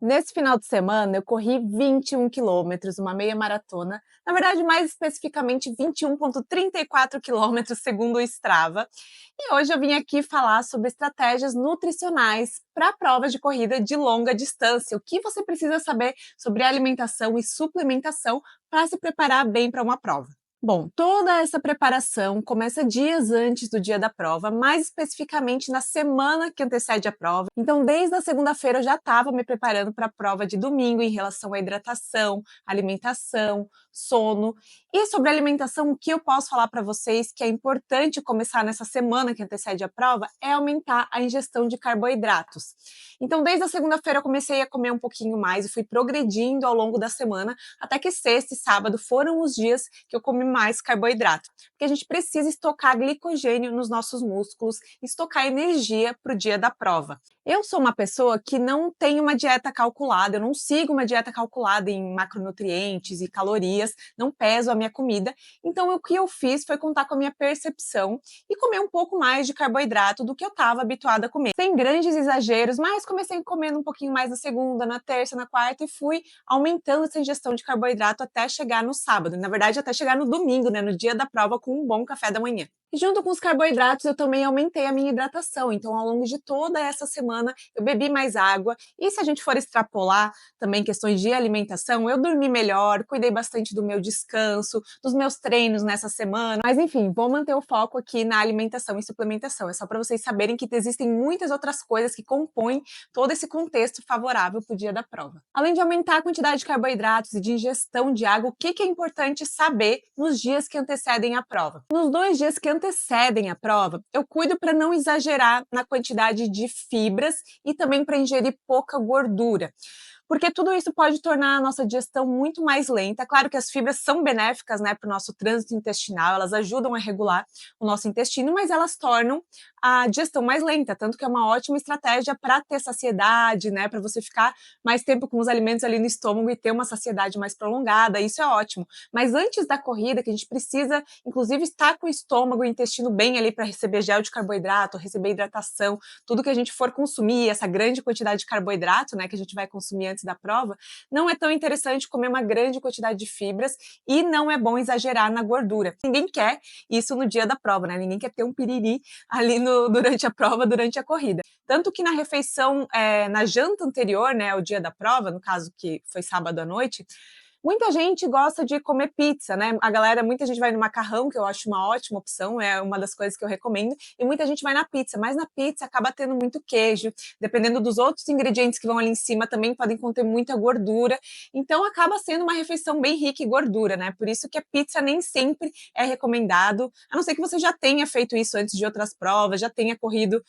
Nesse final de semana, eu corri 21 quilômetros, uma meia maratona. Na verdade, mais especificamente, 21,34 quilômetros, segundo o Strava. E hoje eu vim aqui falar sobre estratégias nutricionais para provas de corrida de longa distância. O que você precisa saber sobre alimentação e suplementação para se preparar bem para uma prova. Bom, toda essa preparação começa dias antes do dia da prova, mais especificamente na semana que antecede a prova. Então, desde a segunda-feira eu já estava me preparando para a prova de domingo em relação à hidratação, alimentação, sono. E sobre alimentação, o que eu posso falar para vocês que é importante começar nessa semana que antecede a prova é aumentar a ingestão de carboidratos. Então, desde a segunda-feira eu comecei a comer um pouquinho mais e fui progredindo ao longo da semana, até que sexta e sábado foram os dias que eu comi mais carboidrato, porque a gente precisa estocar glicogênio nos nossos músculos, estocar energia para o dia da prova. Eu sou uma pessoa que não tem uma dieta calculada, eu não sigo uma dieta calculada em macronutrientes e calorias, não peso a minha comida, então o que eu fiz foi contar com a minha percepção e comer um pouco mais de carboidrato do que eu estava habituada a comer. Sem grandes exageros, mas comecei comendo um pouquinho mais na segunda, na terça, na quarta e fui aumentando essa ingestão de carboidrato até chegar no sábado, na verdade até chegar no domingo, né, no dia da prova, com um bom café da manhã. E junto com os carboidratos, eu também aumentei a minha hidratação. Então, ao longo de toda essa semana, eu bebi mais água. E se a gente for extrapolar também questões de alimentação, eu dormi melhor, cuidei bastante do meu descanso, dos meus treinos nessa semana. Mas, enfim, vou manter o foco aqui na alimentação e suplementação. É só para vocês saberem que existem muitas outras coisas que compõem todo esse contexto favorável para o dia da prova. Além de aumentar a quantidade de carboidratos e de ingestão de água, o que é importante saber nos dias que antecedem a prova? Nos 2 dias que antecedem a prova, eu cuido para não exagerar na quantidade de fibras e também para ingerir pouca gordura, porque tudo isso pode tornar a nossa digestão muito mais lenta. Claro que as fibras são benéficas, né, para o nosso trânsito intestinal, elas ajudam a regular o nosso intestino, mas elas tornam a digestão mais lenta, tanto que é uma ótima estratégia para ter saciedade, né, para você ficar mais tempo com os alimentos ali no estômago e ter uma saciedade mais prolongada, isso é ótimo. Mas antes da corrida, que a gente precisa, inclusive, estar com o estômago e o intestino bem ali para receber gel de carboidrato, receber hidratação, tudo que a gente for consumir, essa grande quantidade de carboidrato, né, que a gente vai consumir antes da prova, não é tão interessante comer uma grande quantidade de fibras e não é bom exagerar na gordura. Ninguém quer isso no dia da prova, né? Ninguém quer ter um piriri ali durante a prova, durante a corrida. Tanto que na refeição, na janta anterior, né, ao dia da prova, no caso que foi sábado à noite, muita gente gosta de comer pizza, né? Muita gente vai no macarrão, que eu acho uma ótima opção, é uma das coisas que eu recomendo, e muita gente vai na pizza, mas na pizza acaba tendo muito queijo, dependendo dos outros ingredientes que vão ali em cima, também podem conter muita gordura, então acaba sendo uma refeição bem rica em gordura, né? Por isso que a pizza nem sempre é recomendado, a não ser que você já tenha feito isso antes de outras provas, já tenha corrido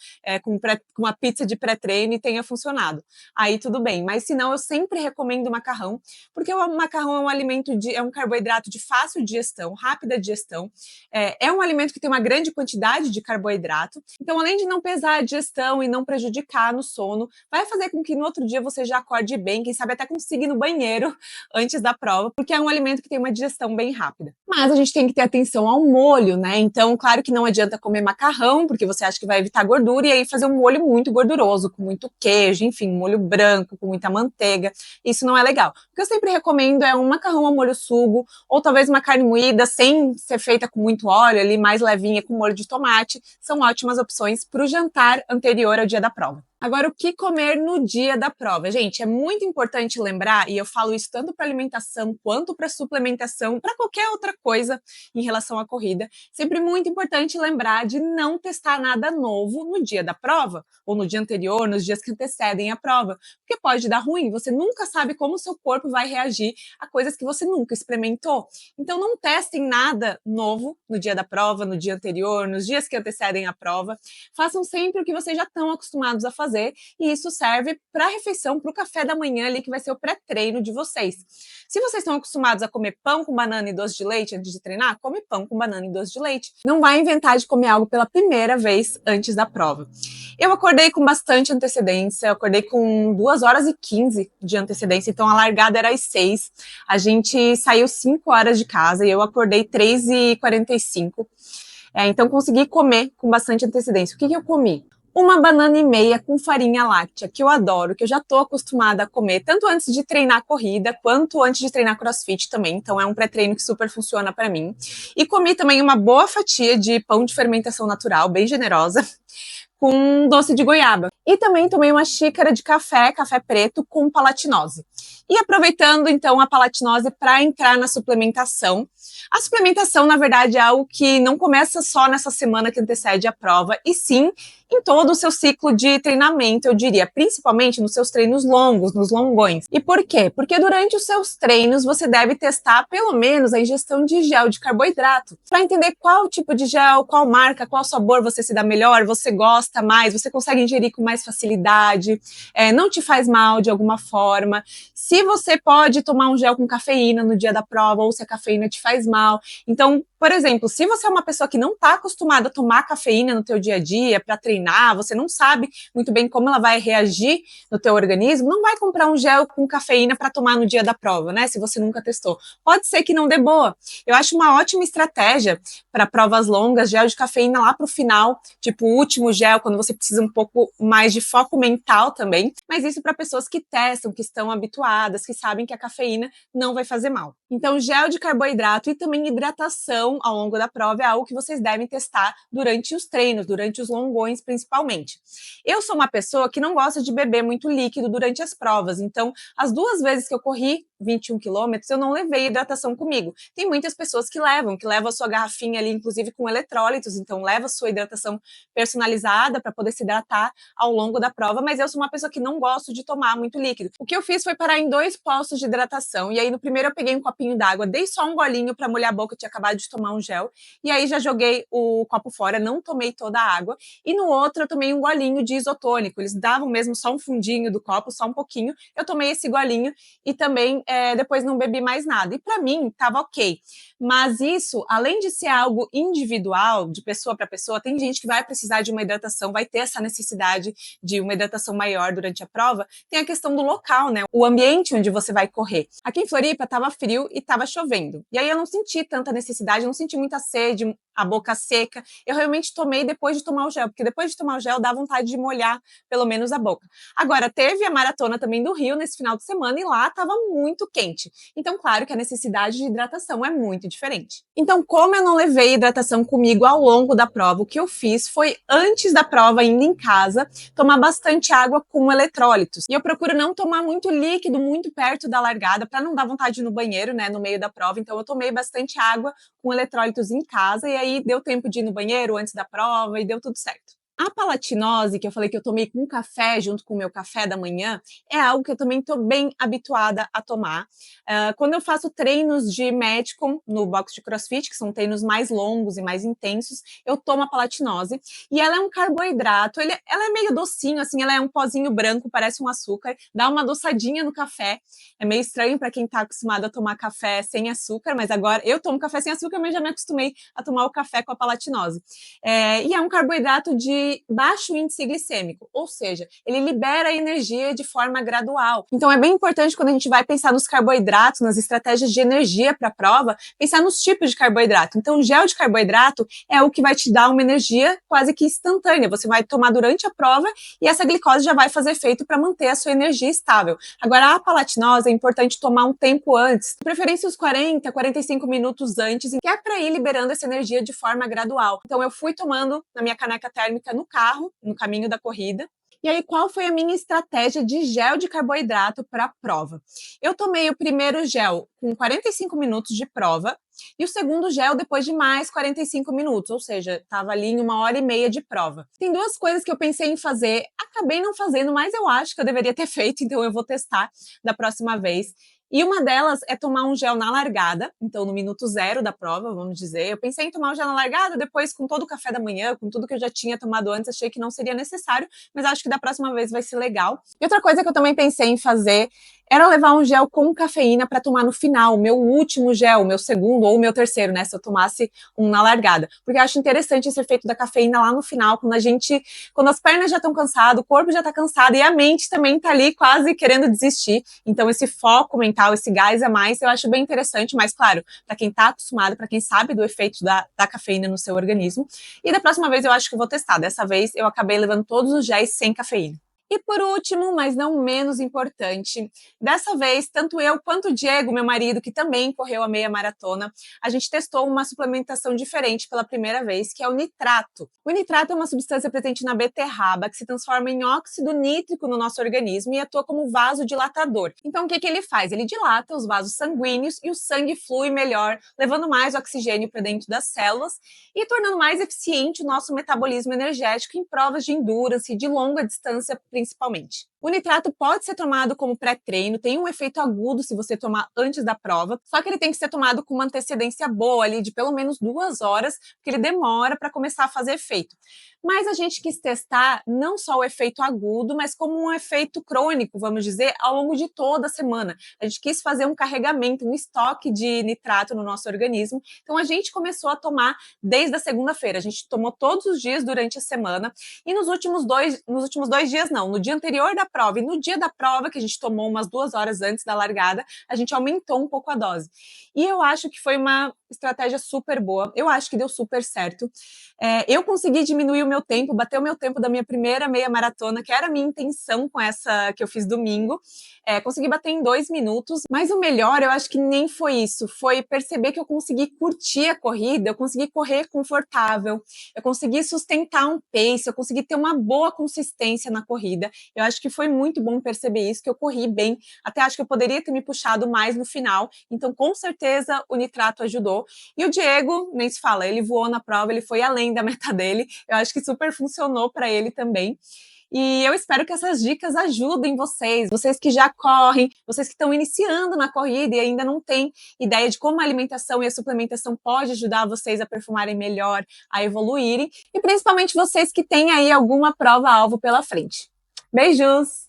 com uma pizza de pré-treino e tenha funcionado. Aí tudo bem, mas se não, eu sempre recomendo macarrão, porque o macarrão é um alimento é um carboidrato de fácil digestão, rápida digestão, é um alimento que tem uma grande quantidade de carboidrato, então além de não pesar a digestão e não prejudicar no sono, vai fazer com que no outro dia você já acorde bem, quem sabe até consiga ir no banheiro antes da prova, porque é um alimento que tem uma digestão bem rápida. Mas a gente tem que ter atenção ao molho, né? Então, claro que não adianta comer macarrão, porque você acha que vai evitar gordura, e aí fazer um molho muito gorduroso, com muito queijo, enfim, um molho branco, com muita manteiga, isso não é legal. O que eu sempre recomendo é um macarrão ao molho sugo, ou talvez uma carne moída sem ser feita com muito óleo, ali mais levinha, com molho de tomate, são ótimas opções para o jantar anterior ao dia da prova. Agora, o que comer no dia da prova? Gente, é muito importante lembrar, e eu falo isso tanto para alimentação quanto para suplementação, para qualquer outra coisa em relação à corrida, sempre muito importante lembrar de não testar nada novo no dia da prova, ou no dia anterior, nos dias que antecedem a prova, porque pode dar ruim, você nunca sabe como o seu corpo vai reagir a coisas que você nunca experimentou. Então, não testem nada novo no dia da prova, no dia anterior, nos dias que antecedem a prova, façam sempre o que vocês já estão acostumados a fazer, e isso serve para a refeição, para o café da manhã ali, que vai ser o pré-treino de vocês. Se vocês estão acostumados a comer pão com banana e doce de leite antes de treinar, come pão com banana e doce de leite. Não vai inventar de comer algo pela primeira vez antes da prova. Eu acordei com bastante antecedência, eu acordei com 2h15 de antecedência, então a largada era às 6. A gente saiu 5 horas de casa e eu acordei 3h45. Então consegui comer com bastante antecedência. O que eu comi? uma banana e meia com farinha láctea, que eu adoro, que eu já tô acostumada a comer, tanto antes de treinar corrida, quanto antes de treinar crossfit também, então é um pré-treino que super funciona para mim. E comi também uma boa fatia de pão de fermentação natural, bem generosa, com doce de goiaba. E também tomei uma xícara de café, café preto, com palatinose. E aproveitando então a palatinose para entrar na suplementação. A suplementação, na verdade, é algo que não começa só nessa semana que antecede a prova, e sim em todo o seu ciclo de treinamento, eu diria, principalmente nos seus treinos longos, nos longões. E por quê? Porque durante os seus treinos você deve testar pelo menos a ingestão de gel de carboidrato, para entender qual tipo de gel, qual marca, qual sabor você se dá melhor, você gosta mais, você consegue ingerir com mais facilidade, não te faz mal de alguma forma. Se você pode tomar um gel com cafeína no dia da prova, ou se a cafeína te faz mal. Então, por exemplo, se você é uma pessoa que não está acostumada a tomar cafeína no teu dia a dia para treinar, você não sabe muito bem como ela vai reagir no teu organismo, não vai comprar um gel com cafeína para tomar no dia da prova, né? Se você nunca testou. Pode ser que não dê boa. Eu acho uma ótima estratégia para provas longas, gel de cafeína lá para o final, tipo o último gel, quando você precisa um pouco mais de foco mental também, mas isso para pessoas que testam, que estão habituadas, que sabem que a cafeína não vai fazer mal. Então, gel de carboidrato e também hidratação ao longo da prova é algo que vocês devem testar durante os treinos, durante os longões principalmente. Eu sou uma pessoa que não gosta de beber muito líquido durante as provas, então as 2 vezes que eu corri 21 quilômetros, eu não levei hidratação comigo. Tem muitas pessoas que levam a sua garrafinha ali, inclusive com eletrólitos, então leva a sua hidratação personalizada para poder se hidratar ao longo da prova, mas eu sou uma pessoa que não gosto de tomar muito líquido. O que eu fiz foi parar em 2 postos de hidratação, e aí no primeiro eu peguei um copinho d'água, dei só um golinho para molhar a boca, eu tinha acabado de tomar um gel, e aí já joguei o copo fora, não tomei toda a água, e no outro eu tomei um golinho de isotônico, eles davam mesmo só um fundinho do copo, só um pouquinho, eu tomei esse golinho e também depois não bebi mais nada, e para mim tava ok, mas isso, além de ser algo individual, de pessoa para pessoa, tem gente que vai precisar de uma hidratação, vai ter essa necessidade de uma hidratação maior durante a prova, tem a questão do local, né, o ambiente onde você vai correr. Aqui em Floripa tava frio e tava chovendo, e aí eu não senti tanta necessidade, eu não senti muita sede, a boca seca, eu realmente tomei depois de tomar o gel, porque depois de tomar o gel dá vontade de molhar pelo menos a boca. Agora, teve a maratona também do Rio nesse final de semana e lá estava muito quente. Então, claro que a necessidade de hidratação é muito diferente. Então, como eu não levei hidratação comigo ao longo da prova, o que eu fiz foi, antes da prova, ainda em casa, tomar bastante água com eletrólitos. E eu procuro não tomar muito líquido muito perto da largada, para não dar vontade de ir no banheiro, né, no meio da prova. Então, eu tomei bastante água com eletrólitos em casa, e aí deu tempo de ir no banheiro antes da prova e deu tudo certo. A palatinose, que eu falei que eu tomei com café, junto com o meu café da manhã, é algo que eu também estou bem habituada a tomar. Quando eu faço treinos de Metcon no box de CrossFit, que são treinos mais longos e mais intensos, eu tomo a palatinose. E ela é um carboidrato, ela é meio docinho, assim, ela é um pozinho branco, parece um açúcar, dá uma adoçadinha no café. É meio estranho para quem está acostumado a tomar café sem açúcar, mas agora eu tomo café sem açúcar, mas já me acostumei a tomar o café com a palatinose. E é um carboidrato de baixo índice glicêmico, ou seja, ele libera energia de forma gradual. Então é bem importante quando a gente vai pensar nos carboidratos, nas estratégias de energia para a prova, pensar nos tipos de carboidrato. Então o gel de carboidrato é o que vai te dar uma energia quase que instantânea. Você vai tomar durante a prova e essa glicose já vai fazer efeito para manter a sua energia estável. Agora a palatinose é importante tomar um tempo antes, de preferência uns 40, 45 minutos antes, que é para ir liberando essa energia de forma gradual. Então eu fui tomando na minha caneca térmica no carro, no caminho da corrida. E aí, qual foi a minha estratégia de gel de carboidrato para a prova? Eu tomei o primeiro gel com 45 minutos de prova e o segundo gel depois de mais 45 minutos, ou seja, estava ali em 1h30 de prova. Tem 2 coisas que eu pensei em fazer, acabei não fazendo, mas eu acho que eu deveria ter feito, então eu vou testar da próxima vez. E uma delas é tomar um gel na largada, então no minuto 0 da prova, vamos dizer. Eu pensei em tomar o gel na largada, depois com todo o café da manhã, com tudo que eu já tinha tomado antes, achei que não seria necessário, mas acho que da próxima vez vai ser legal. E outra coisa que eu também pensei em fazer era levar um gel com cafeína para tomar no final, o meu último gel, o meu segundo ou o meu terceiro, né, se eu tomasse um na largada. Porque eu acho interessante esse efeito da cafeína lá no final, quando as pernas já estão cansadas, o corpo já está cansado e a mente também está ali quase querendo desistir. Então esse foco mental, esse gás a mais, eu acho bem interessante, mas claro, para quem está acostumado, para quem sabe do efeito da cafeína no seu organismo. E da próxima vez eu acho que eu vou testar. Dessa vez eu acabei levando todos os géis sem cafeína. E por último, mas não menos importante, dessa vez, tanto eu quanto o Diego, meu marido, que também correu a meia maratona, a gente testou uma suplementação diferente pela primeira vez, que é o nitrato. O nitrato é uma substância presente na beterraba que se transforma em óxido nítrico no nosso organismo e atua como vasodilatador. Então, o que ele faz? Ele dilata os vasos sanguíneos e o sangue flui melhor, levando mais oxigênio para dentro das células e tornando mais eficiente o nosso metabolismo energético em provas de endurance e de longa distância, principalmente. O nitrato pode ser tomado como pré-treino, tem um efeito agudo se você tomar antes da prova, só que ele tem que ser tomado com uma antecedência boa ali de pelo menos 2 horas, porque ele demora para começar a fazer efeito. Mas a gente quis testar não só o efeito agudo, mas como um efeito crônico, vamos dizer, ao longo de toda a semana. A gente quis fazer um carregamento, um estoque de nitrato no nosso organismo, então a gente começou a tomar desde a segunda-feira. A gente tomou todos os dias durante a semana e nos últimos dois dias não, no dia anterior da prova e no dia da prova, que a gente tomou umas 2 horas antes da largada, a gente aumentou um pouco a dose. E eu acho que foi uma estratégia super boa, eu acho que deu super certo. Eu consegui diminuir o meu tempo, bater o meu tempo da minha primeira meia maratona, que era a minha intenção com essa que eu fiz domingo. Consegui bater em 2 minutos, mas o melhor eu acho que nem foi isso, foi perceber que eu consegui curtir a corrida, eu consegui correr confortável, eu consegui sustentar um pace, eu consegui ter uma boa consistência na corrida. Eu acho que foi muito bom perceber isso, que eu corri bem, até acho que eu poderia ter me puxado mais no final, então com certeza o nitrato ajudou. E o Diego, nem se fala, ele voou na prova, ele foi além da meta dele, eu acho que super funcionou para ele também. E eu espero que essas dicas ajudem vocês que já correm, vocês que estão iniciando na corrida e ainda não têm ideia de como a alimentação e a suplementação pode ajudar vocês a performarem melhor, a evoluírem, e principalmente vocês que têm aí alguma prova-alvo pela frente. Beijos!